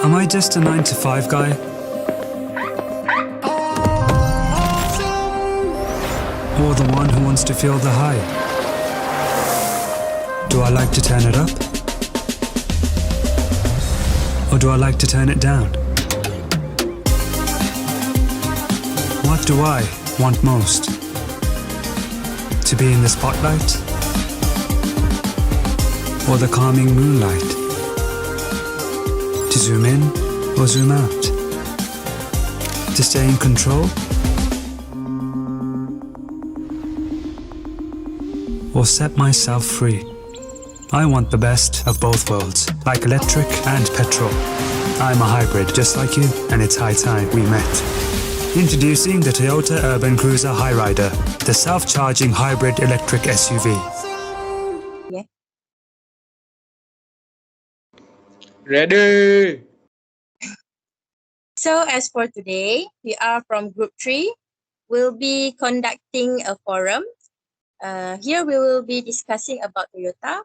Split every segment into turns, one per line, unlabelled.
Am I just a 9-to-5 guy? Or the one who wants to feel the high? Do I like to turn it up? Or do I like to turn it down? What do I want most? To be in the spotlight? Or the calming moonlight? To zoom in or zoom out? To stay in control? Or set myself free? I want the best of both worlds, like electric and petrol. I'm a hybrid just like you, and it's high time we met. Introducing the Toyota Urban Cruiser Hyryder, the self-charging hybrid electric SUV.
Yeah.
Ready.
So as for today, we are from Group 3. We'll be conducting a forum. Here we will be discussing about Toyota.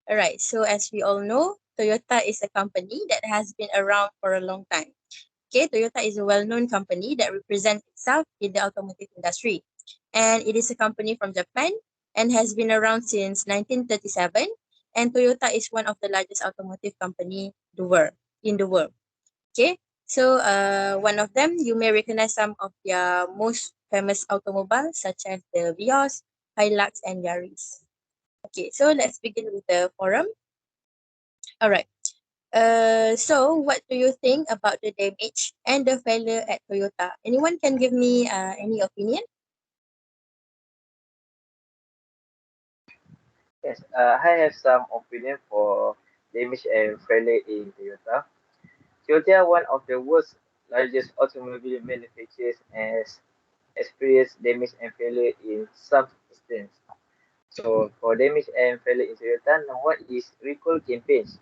Alright, so as we all know, Toyota is a company that has been around for a long time. Okay, Toyota is a well-known company that represents itself in the automotive industry. And it is a company from Japan and has been around since 1937. And Toyota is one of the largest automotive company in the world. Okay, so one of them, you may recognize some of their most famous automobiles such as the Vios, Hilux, and Yaris. Okay, so let's begin with the forum. All right. So what do you think about the damage and the failure at Toyota? Anyone can give me any opinion?
Yes, I have some opinion for damage and failure in Toyota. Toyota, one of the world's largest automobile manufacturers, has experienced damage and failure in some instances. So, for damage and failure in Toyota, now what is recall campaigns?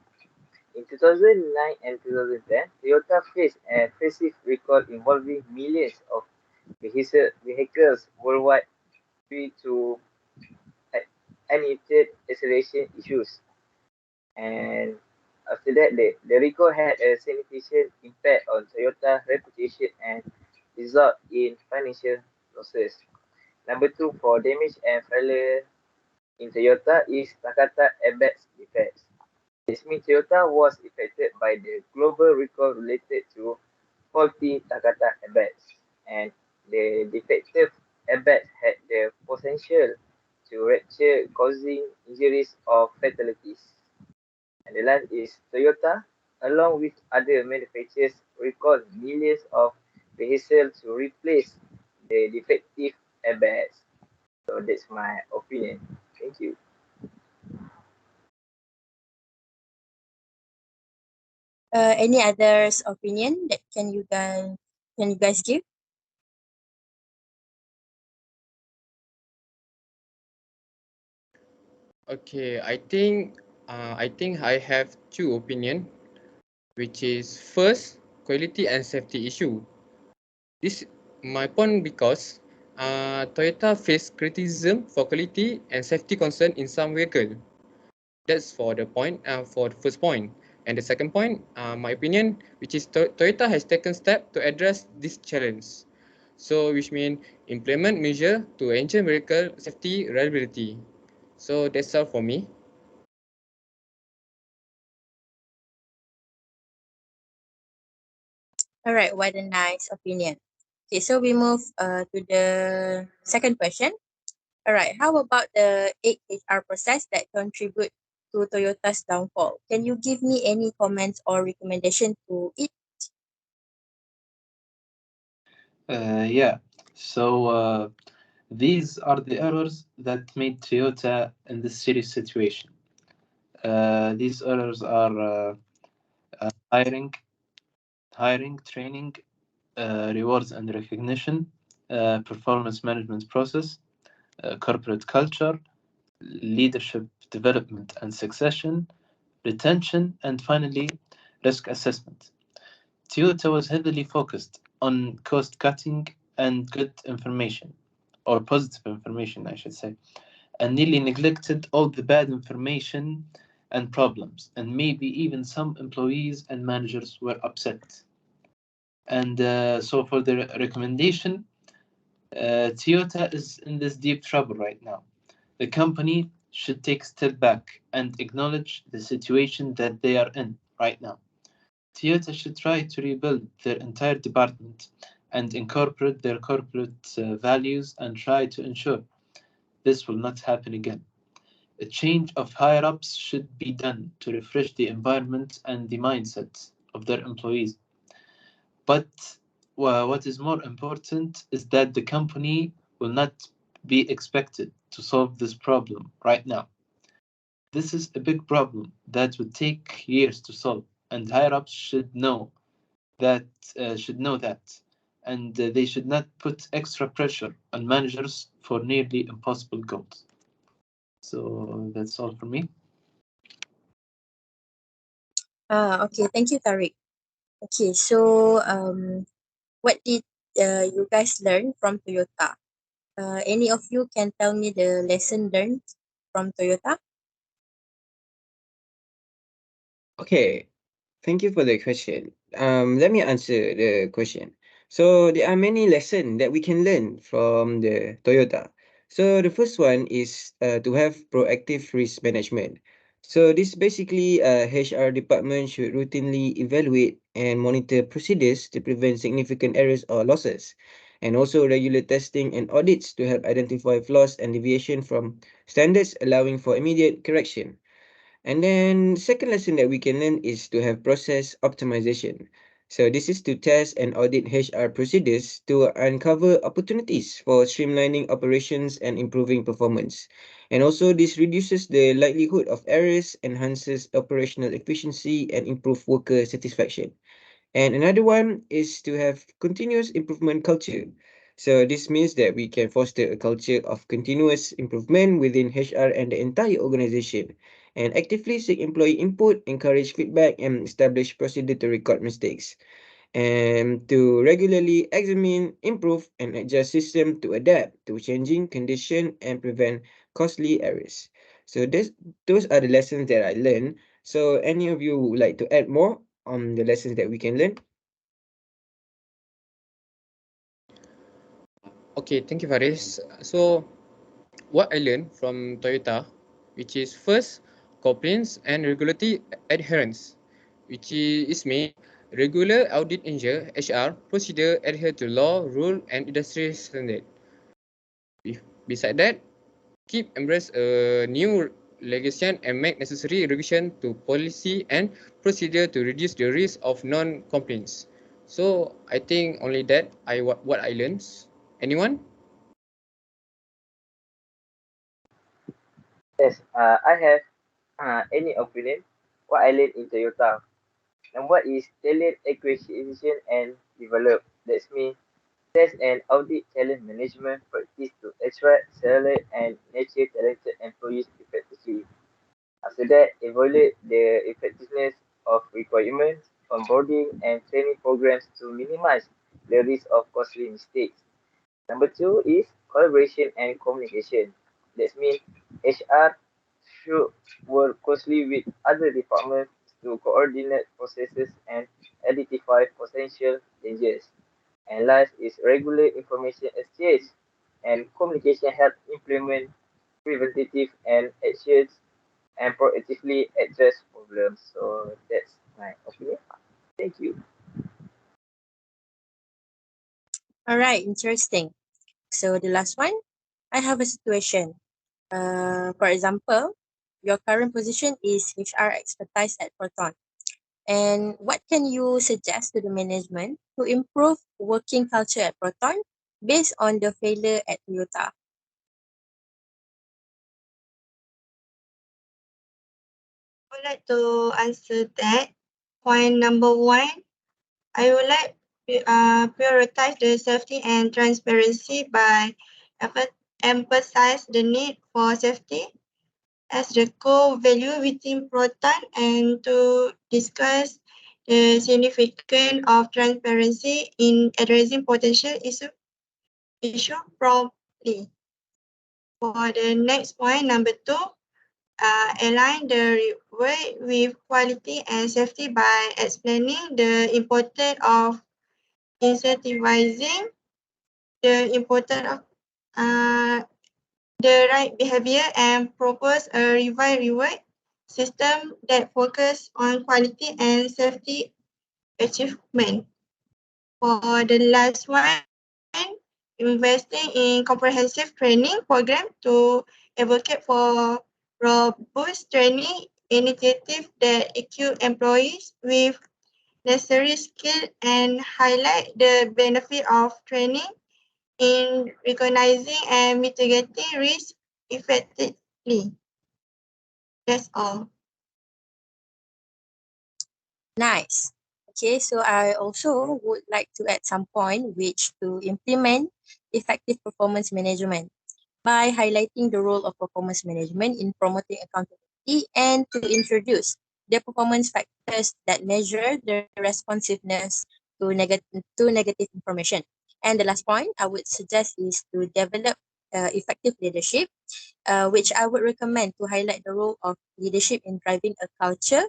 In 2009 and 2010, Toyota faced a massive recall involving millions of vehicles worldwide due to uneven acceleration issues. And after that, the recall had a significant impact on Toyota's reputation and result in financial losses. Number 2 for damage and failure in Toyota is Takata airbag defects. This means Toyota was affected by the global recall related to faulty Takata airbags, and the defective airbags had the potential to rupture, causing injuries or fatalities. And the last is Toyota, along with other manufacturers, recalled millions of vehicles to replace the defective airbags. So that's my opinion. Thank you.
Any others opinion that can you guys give?
Okay, I think I have two opinion, which is first, quality and safety issue. This my point because Toyota faced criticism for quality and safety concern in some vehicle. That's for the point. For the first point, and the second point, my opinion, which is Toyota has taken steps to address this challenge. So, which mean implement measure to ensure vehicle safety reliability. So that's all for me.
All right, what a nice opinion. Okay, so we move to the second question. All right, how about the 8HR process that contribute to Toyota's downfall? Can you give me any comments or recommendation to it?
Yeah. So these are the errors that made Toyota in this serious situation. These errors are hiring, training, rewards and recognition, performance management process, corporate culture, leadership development and succession, retention, and finally, risk assessment. Toyota was heavily focused on cost cutting and good information, or positive information, I should say, and nearly neglected all the bad information and problems, and maybe even some employees and managers were upset. And so for the recommendation, Toyota is in this deep trouble right now. The company should take a step back and acknowledge the situation that they are in right now. Toyota should try to rebuild their entire department and incorporate their corporate values and try to ensure this will not happen again. A change of higher ups should be done to refresh the environment and the mindset of their employees. But what is more important is that the company will not be expected to solve this problem right now. This is a big problem that would take years to solve, and higher ups should know that, and they should not put extra pressure on managers for nearly impossible goals. So that's all for me.
Okay, thank you, Tariq. Okay, so what did you guys learn from Toyota? Any of you can tell me the lesson learned from Toyota?
Okay, thank you for the question. Let me answer the question. So there are many lessons that we can learn from the Toyota. So the first one is to have proactive risk management. So this basically HR department should routinely evaluate and monitor procedures to prevent significant errors or losses, and also regular testing and audits to help identify flaws and deviation from standards, allowing for immediate correction. And then second lesson that we can learn is to have process optimization. So this is to test and audit HR procedures to uncover opportunities for streamlining operations and improving performance. And also this reduces the likelihood of errors, enhances operational efficiency, and improve worker satisfaction. And another one is to have continuous improvement culture. So this means that we can foster a culture of continuous improvement within HR and the entire organization, and actively seek employee input, encourage feedback, and establish procedure to record mistakes, and to regularly examine, improve, and adjust system to adapt to changing condition and prevent costly errors. So those are the lessons that I learned. So any of you would like to add more on the lessons that we can learn?
Okay, thank you, Faris. So, what I learned from Toyota, which is first, compliance and regulatory adherence, which is me, regular audit ensure HR procedure adhere to law, rule, and industry standard. Beside that, keep embrace a new legislation and make necessary revision to policy and procedure to reduce the risk of non-compliance. So I think only that what I learned. Anyone?
Yes, I have any opinion what I learned in Toyota. And what is talent acquisition and develop? That's me. Test and audit talent management practice to attract, select, and nurture talented employees effectively. After that, evaluate the effectiveness of requirements, onboarding, and training programs to minimize the risk of costly mistakes. Number two is collaboration and communication. That means HR should work closely with other departments to coordinate processes and identify potential dangers. And last is regular information exchange and communication help implement preventative and actions and proactively address problems. So that's my opinion. Thank you.
All right, interesting. So the last one, I have a situation. For example, your current position is HR expertise at Proton. And what can you suggest to the management to improve working culture at Proton based on the failure at Toyota?
I would like to answer that. Point number one, I would like to prioritize the safety and transparency by emphasize the need for safety as the core value within Proton and to discuss the significance of transparency in addressing potential issue promptly. For the next point, number two, align the work with quality and safety by explaining the importance of incentivizing the importance of the right behavior and propose a revised reward system that focus on quality and safety achievement. For the last one, investing in comprehensive training program to advocate for robust training initiative that equip employees with necessary skill and highlight the benefit of training in recognizing and mitigating risk effectively. That's all.
Nice. Okay, so I also would like to add some point which to implement effective performance management by highlighting the role of performance management in promoting accountability and to introduce the performance factors that measure the responsiveness to negative information. And the last point I would suggest is to develop effective leadership, which I would recommend to highlight the role of leadership in driving a culture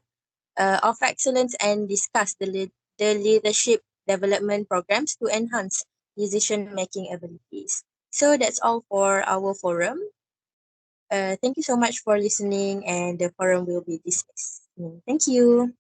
of excellence and discuss the leadership development programs to enhance decision-making abilities. So that's all for our forum. Thank you so much for listening, and the forum will be dismissed. Thank you.